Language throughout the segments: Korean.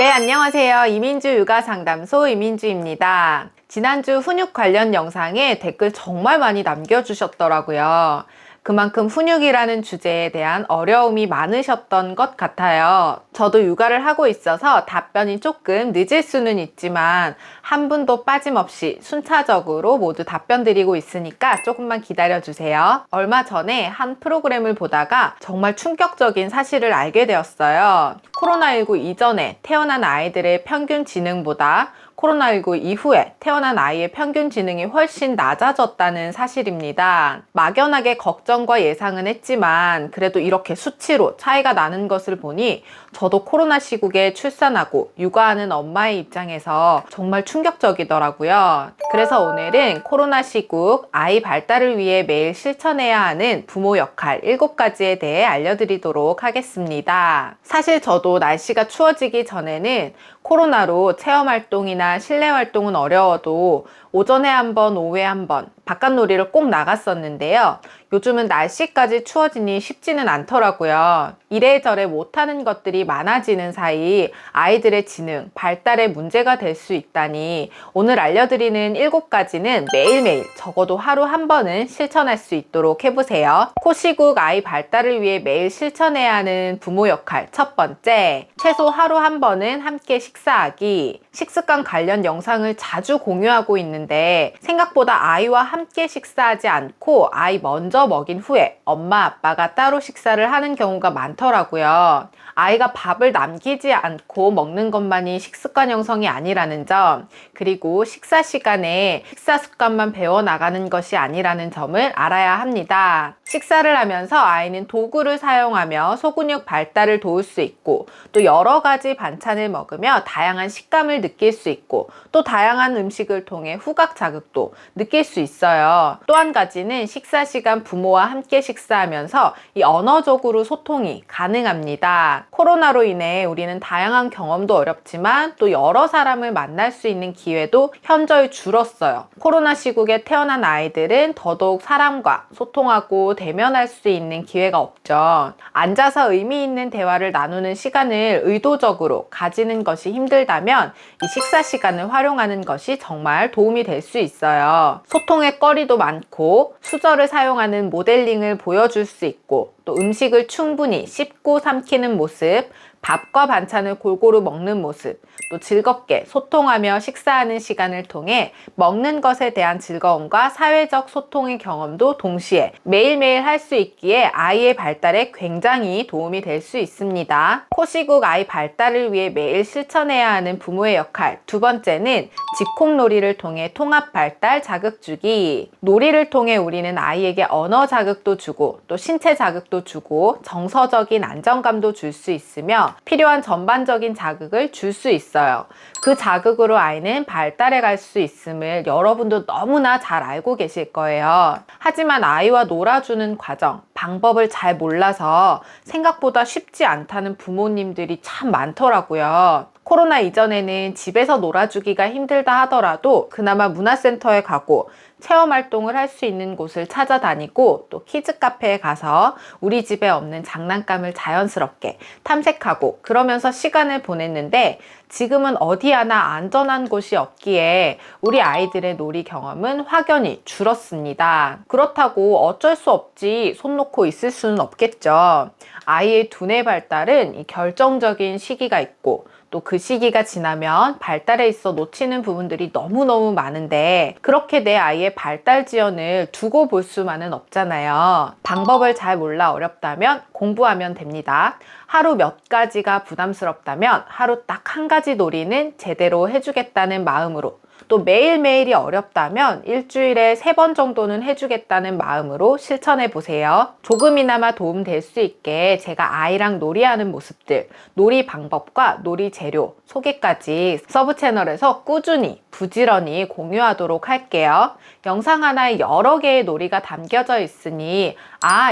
네, 안녕하세요. 이민주 육아상담소 이민주입니다. 지난주 훈육 관련 영상에 댓글 정말 많이 남겨주셨더라고요. 그만큼 훈육이라는 주제에 대한 어려움이 많으셨던 것 같아요. 저도 육아를 하고 있어서 답변이 조금 늦을 수는 있지만 한 분도 빠짐없이 순차적으로 모두 답변 드리고 있으니까 조금만 기다려주세요. 얼마 전에 한 프로그램을 보다가 정말 충격적인 사실을 알게 되었어요. 코로나19 이전에 태어난 아이들의 평균 지능보다 코로나19 이후에 태어난 아이의 평균 지능이 훨씬 낮아졌다는 사실입니다. 막연하게 걱정과 예상은 했지만 그래도 이렇게 수치로 차이가 나는 것을 보니 저도 코로나 시국에 출산하고 육아하는 엄마의 입장에서 정말 충격적이더라고요. 그래서 오늘은 코로나 시국 아이 발달을 위해 매일 실천해야 하는 부모 역할 7가지에 대해 알려드리도록 하겠습니다. 사실 저도 날씨가 추워지기 전에는 코로나로 체험활동이나 실내활동은 어려워도 오전에 한 번, 오후에 한 번 바깥놀이를 꼭 나갔었는데요. 요즘은 날씨까지 추워지니 쉽지는 않더라고요. 이래저래 못하는 것들이 많아지는 사이 아이들의 지능, 발달에 문제가 될 수 있다니 오늘 알려드리는 7가지는 매일매일 적어도 하루 한 번은 실천할 수 있도록 해보세요. 코시국 아이 발달을 위해 매일 실천해야 하는 부모 역할 첫 번째, 최소 하루 한 번은 함께 식사하기. 식습관 관련 영상을 자주 공유하고 있는데 생각보다 아이와 함께 식사하지 않고 아이 먼저 먹인 후에 엄마 아빠가 따로 식사를 하는 경우가 많더라고요. 아이가 밥을 남기지 않고 먹는 것만이 식습관 형성이 아니라는 점, 그리고 식사 시간에 식사 습관만 배워나가는 것이 아니라는 점을 알아야 합니다. 식사를 하면서 아이는 도구를 사용하며 소근육 발달을 도울 수 있고 또 여러 가지 반찬을 먹으며 다양한 식감을 느낄 수 있고 또 다양한 음식을 통해 후각 자극도 느낄 수 있어요. 또 한 가지는 식사 시간 부모와 함께 식사하면서 이 언어적으로 소통이 가능합니다. 코로나로 인해 우리는 다양한 경험도 어렵지만 또 여러 사람을 만날 수 있는 기회도 현저히 줄었어요. 코로나 시국에 태어난 아이들은 더더욱 사람과 소통하고 대면할 수 있는 기회가 없죠. 앉아서 의미 있는 대화를 나누는 시간을 의도적으로 가지는 것이 힘들다면 이 식사 시간을 활용하는 것이 정말 도움이 될 수 있어요. 소통의 거리도 많고 수저를 사용하는 모델링을 보여줄 수 있고 또 음식을 충분히 씹고 삼키는 모습, 밥과 반찬을 골고루 먹는 모습, 또 즐겁게 소통하며 식사하는 시간을 통해 먹는 것에 대한 즐거움과 사회적 소통의 경험도 동시에 매일매일 할 수 있기에 아이의 발달에 굉장히 도움이 될 수 있습니다. 코시국 아이 발달을 위해 매일 실천해야 하는 부모의 역할 두 번째는 집콕놀이를 통해 통합 발달 자극 주기. 놀이를 통해 우리는 아이에게 언어 자극도 주고 또 신체 자극도 주고 정서적인 안정감도 줄 수 있으며 필요한 전반적인 자극을 줄 수 있어요. 그 자극으로 아이는 발달해 갈 수 있음을 여러분도 너무나 잘 알고 계실 거예요. 하지만 아이와 놀아주는 과정, 방법을 잘 몰라서 생각보다 쉽지 않다는 부모님들이 참 많더라고요. 코로나 이전에는 집에서 놀아주기가 힘들다 하더라도 그나마 문화센터에 가고 체험활동을 할 수 있는 곳을 찾아다니고 또 키즈 카페에 가서 우리 집에 없는 장난감을 자연스럽게 탐색하고 그러면서 시간을 보냈는데 지금은 어디 하나 안전한 곳이 없기에 우리 아이들의 놀이 경험은 확연히 줄었습니다. 그렇다고 어쩔 수 없지 손 놓고 있을 수는 없겠죠. 아이의 두뇌 발달은 이 결정적인 시기가 있고 또 그 시기가 지나면 발달에 있어 놓치는 부분들이 너무너무 많은데 그렇게 내 아이의 발달 지연을 두고 볼 수만은 없잖아요. 방법을 잘 몰라 어렵다면 공부하면 됩니다. 하루 몇 가지가 부담스럽다면 하루 딱 한 가지 놀이는 제대로 해주겠다는 마음으로 또 매일매일이 어렵다면 일주일에 3번 정도는 해주겠다는 마음으로 실천해 보세요. 조금이나마 도움될 수 있게 제가 아이랑 놀이하는 모습들, 놀이 방법과 놀이 재료, 소개까지 서브 채널에서 꾸준히 부지런히 공유하도록 할게요. 영상 하나에 여러 개의 놀이가 담겨져 있으니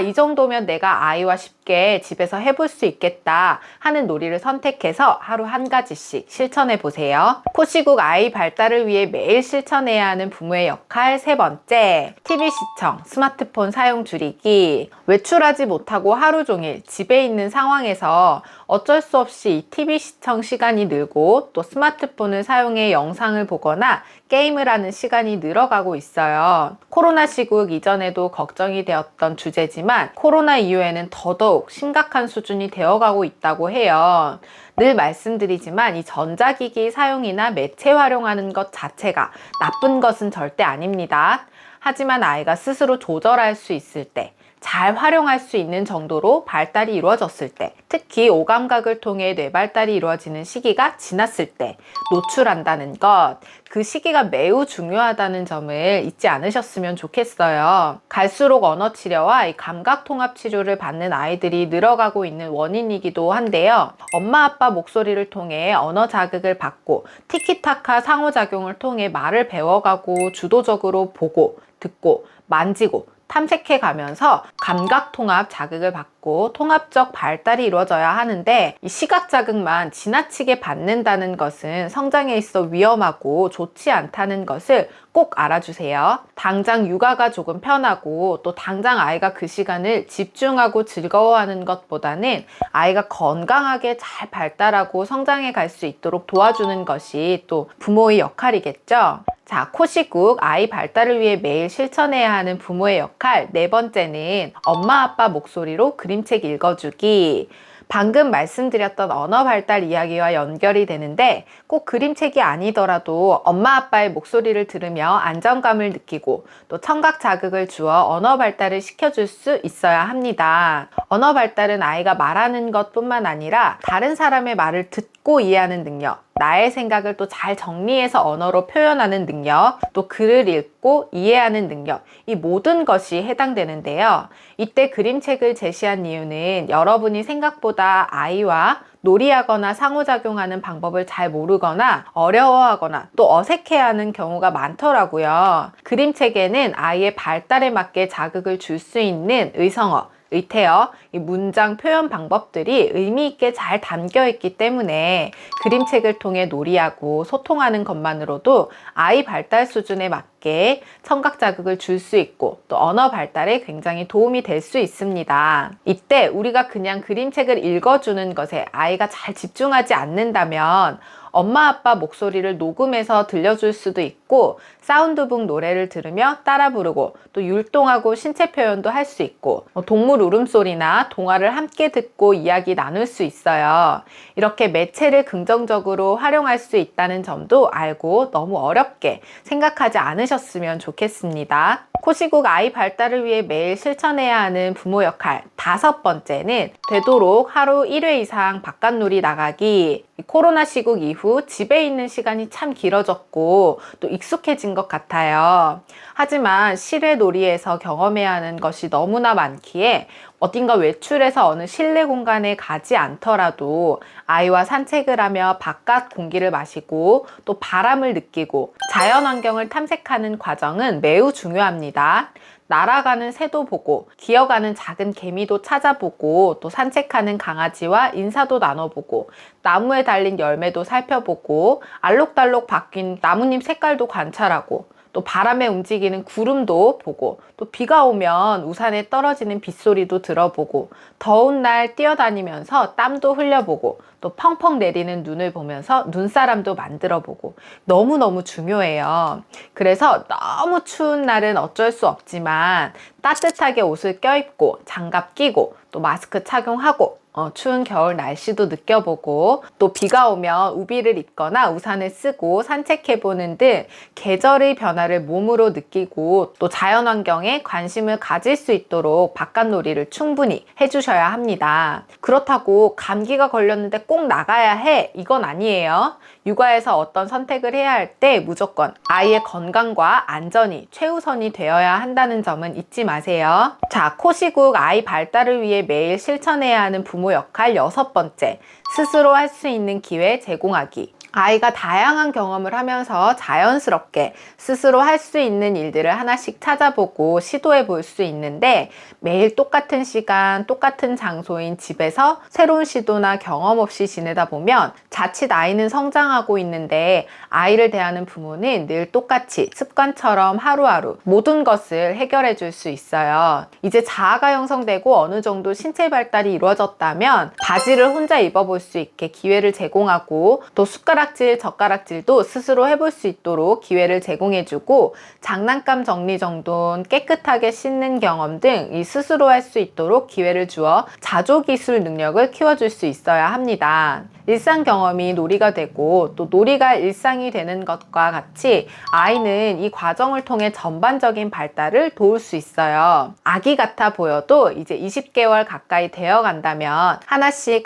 이 정도면 내가 아이와 쉽게 집에서 해볼 수 있겠다 하는 놀이를 선택해서 하루 한 가지씩 실천해 보세요. 코시국 아이 발달을 위해 매일 실천해야 하는 부모의 역할 세 번째, TV 시청, 스마트폰 사용 줄이기. 외출하지 못하고 하루 종일 집에 있는 상황에서 어쩔 수 없이 이 TV 시청 시간이 늘고 또 스마트폰을 사용해 영상을 보거나 게임을 하는 시간이 늘어가고 있어요. 코로나 시국 이전에도 걱정이 되었던 주제지만 코로나 이후에는 더더욱 심각한 수준이 되어가고 있다고 해요. 늘 말씀드리지만 이 전자기기 사용이나 매체 활용하는 것 자체가 나쁜 것은 절대 아닙니다. 하지만 아이가 스스로 조절할 수 있을 때, 잘 활용할 수 있는 정도로 발달이 이루어졌을 때, 특히 오감각을 통해 뇌 발달이 이루어지는 시기가 지났을 때 노출한다는 것, 그 시기가 매우 중요하다는 점을 잊지 않으셨으면 좋겠어요. 갈수록 언어 치료와 이 감각 통합 치료를 받는 아이들이 늘어가고 있는 원인이기도 한데요. 엄마 아빠 목소리를 통해 언어 자극을 받고 티키타카 상호작용을 통해 말을 배워가고 주도적으로 보고 듣고 만지고 탐색해 가면서 감각 통합 자극을 받고 통합적 발달이 이루어져야 하는데 이 시각 자극만 지나치게 받는다는 것은 성장에 있어 위험하고 좋지 않다는 것을 꼭 알아주세요. 당장 육아가 조금 편하고 또 당장 아이가 그 시간을 집중하고 즐거워하는 것보다는 아이가 건강하게 잘 발달하고 성장해 갈 수 있도록 도와주는 것이 또 부모의 역할이겠죠. 자, 코시국 아이 발달을 위해 매일 실천해야 하는 부모의 역할 네 번째는 엄마 아빠 목소리로 그림책 읽어주기. 방금 말씀드렸던 언어 발달 이야기와 연결이 되는데 꼭 그림책이 아니더라도 엄마 아빠의 목소리를 들으며 안정감을 느끼고 또 청각 자극을 주어 언어 발달을 시켜줄 수 있어야 합니다. 언어 발달은 아이가 말하는 것뿐만 아니라 다른 사람의 말을 듣고 이해하는 능력, 나의 생각을 또 잘 정리해서 언어로 표현하는 능력, 또 글을 읽고 이해하는 능력, 이 모든 것이 해당되는데요. 이때 그림책을 제시한 이유는 여러분이 생각보다 아이와 놀이하거나 상호작용하는 방법을 잘 모르거나 어려워하거나 또 어색해하는 경우가 많더라고요. 그림책에는 아이의 발달에 맞게 자극을 줄 수 있는 의성어, 의태어, 이 문장 표현 방법들이 의미 있게 잘 담겨 있기 때문에 그림책을 통해 놀이하고 소통하는 것만으로도 아이 발달 수준에 맞게 청각 자극을 줄 수 있고 또 언어 발달에 굉장히 도움이 될 수 있습니다. 이때 우리가 그냥 그림책을 읽어주는 것에 아이가 잘 집중하지 않는다면 엄마 아빠 목소리를 녹음해서 들려줄 수도 있고 사운드북 노래를 들으며 따라 부르고 또 율동하고 신체 표현도 할 수 있고 동물 울음소리나 동화를 함께 듣고 이야기 나눌 수 있어요. 이렇게 매체를 긍정적으로 활용할 수 있다는 점도 알고 너무 어렵게 생각하지 않으셨으면 좋겠습니다. 코시국 아이 발달을 위해 매일 실천해야 하는 부모 역할 다섯 번째는 되도록 하루 1회 이상 바깥놀이 나가기. 코로나 시국 이후 집에 있는 시간이 참 길어졌고 또 익숙해진 것 같아요. 하지만 실외 놀이에서 경험해야 하는 것이 너무나 많기에 어딘가 외출해서 어느 실내 공간에 가지 않더라도 아이와 산책을 하며 바깥 공기를 마시고 또 바람을 느끼고 자연 환경을 탐색하는 과정은 매우 중요합니다. 날아가는 새도 보고 기어가는 작은 개미도 찾아보고 또 산책하는 강아지와 인사도 나눠보고 나무에 달린 열매도 살펴보고 알록달록 바뀐 나뭇잎 색깔도 관찰하고 또 바람에 움직이는 구름도 보고 또 비가 오면 우산에 떨어지는 빗소리도 들어보고 더운 날 뛰어다니면서 땀도 흘려보고 또 펑펑 내리는 눈을 보면서 눈사람도 만들어보고 너무너무 중요해요. 그래서 너무 추운 날은 어쩔 수 없지만 따뜻하게 옷을 껴입고 장갑 끼고 또 마스크 착용하고 추운 겨울 날씨도 느껴보고 또 비가 오면 우비를 입거나 우산을 쓰고 산책해보는 등 계절의 변화를 몸으로 느끼고 또 자연환경에 관심을 가질 수 있도록 바깥놀이를 충분히 해주셔야 합니다. 그렇다고 감기가 걸렸는데 꼭 나가야 해 이건 아니에요. 육아에서 어떤 선택을 해야 할 때 무조건 아이의 건강과 안전이 최우선이 되어야 한다는 점은 잊지 마세요. 자, 코시국 아이 발달을 위해 매일 실천해야 하는 부모 역할 여섯 번째, 스스로 할 수 있는 기회 제공하기. 아이가 다양한 경험을 하면서 자연스럽게 스스로 할 수 있는 일들을 하나씩 찾아보고 시도해 볼 수 있는데, 매일 똑같은 시간, 똑같은 장소인 집에서 새로운 시도나 경험 없이 지내다 보면 자칫 아이는 성장하고 있는데 아이를 대하는 부모는 늘 똑같이 습관처럼 하루하루 모든 것을 해결해 줄 수 있어요. 이제 자아가 형성되고 어느 정도 신체 발달이 이루어졌다면 바지를 혼자 입어볼 수 있게 기회를 제공하고, 또 숟가락질, 젓가락질도 스스로 해볼 수 있도록 기회를 제공해주고, 장난감 정리정돈, 깨끗하게 씻는 경험 등 이 스스로 할 수 있도록 기회를 주어 자조기술 능력을 키워줄 수 있어야 합니다. 일상 경험이 놀이가 되고 또 놀이가 일상이 되는 것과 같이 아이는 이 과정을 통해 전반적인 발달을 도울 수 있어요. 아기 같아 보여도 이제 20개월 가까이 되어 간다면 하나씩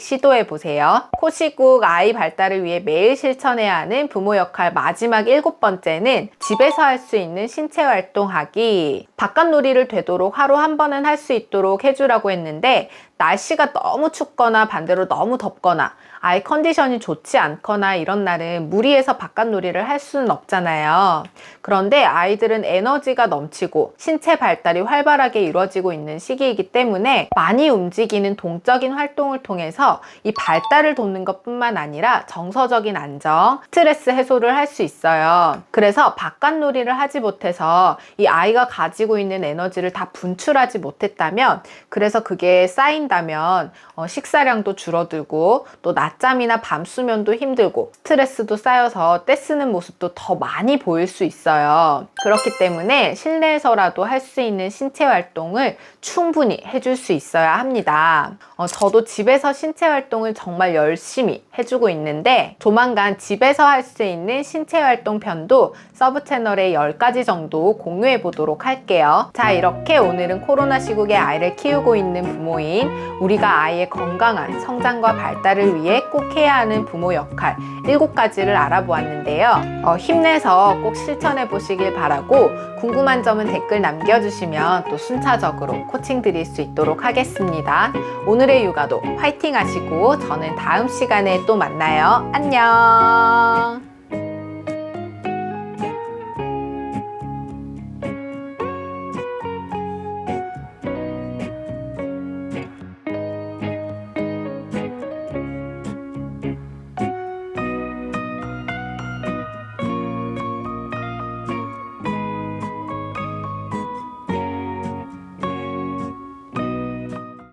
시도해 보세요. 코시국 아이 발달을 위해 매일 실천해야 하는 부모 역할 마지막 7번째는 집에서 할 수 있는 신체 활동하기. 바깥 놀이를 되도록 하루 한 번은 할 수 있도록 해주라고 했는데, 날씨가 너무 춥거나 반대로 너무 덥거나 아이 컨디션이 좋지 않거나 이런 날은 무리해서 바깥놀이를 할 수는 없잖아요. 그런데 아이들은 에너지가 넘치고 신체 발달이 활발하게 이루어지고 있는 시기이기 때문에 많이 움직이는 동적인 활동을 통해서 이 발달을 돕는 것뿐만 아니라 정서적인 안정, 스트레스 해소를 할 수 있어요. 그래서 바깥놀이를 하지 못해서 이 아이가 가지고 있는 에너지를 다 분출하지 못했다면, 그래서 그게 쌓인다면 식사량도 줄어들고 또 낮잠이나 밤수면도 힘들고 스트레스도 쌓여서 떼쓰는 모습도 더 많이 보일 수 있어요. 그렇기 때문에 실내에서라도 할 수 있는 신체 활동을 충분히 해줄 수 있어야 합니다. 저도 집에서 신체 활동을 정말 열심히 해주고 있는데, 조만간 집에서 할 수 있는 신체 활동 편도 서브 채널에 10가지 정도 공유해 보도록 할게요. 자, 이렇게 오늘은 코로나 시국에 아이를 키우고 있는 부모인 우리가 아이의 건강한 성장과 발달을 위해 꼭 해야 하는 부모 역할 7가지를 알아보았는데요. 힘내서 꼭 실천해 보시길 바라고, 궁금한 점은 댓글 남겨주시면 또 순차적으로 코칭 드릴 수 있도록 하겠습니다. 오늘의 육아도 화이팅 하시고 저는 다음 시간에 또 만나요. 안녕.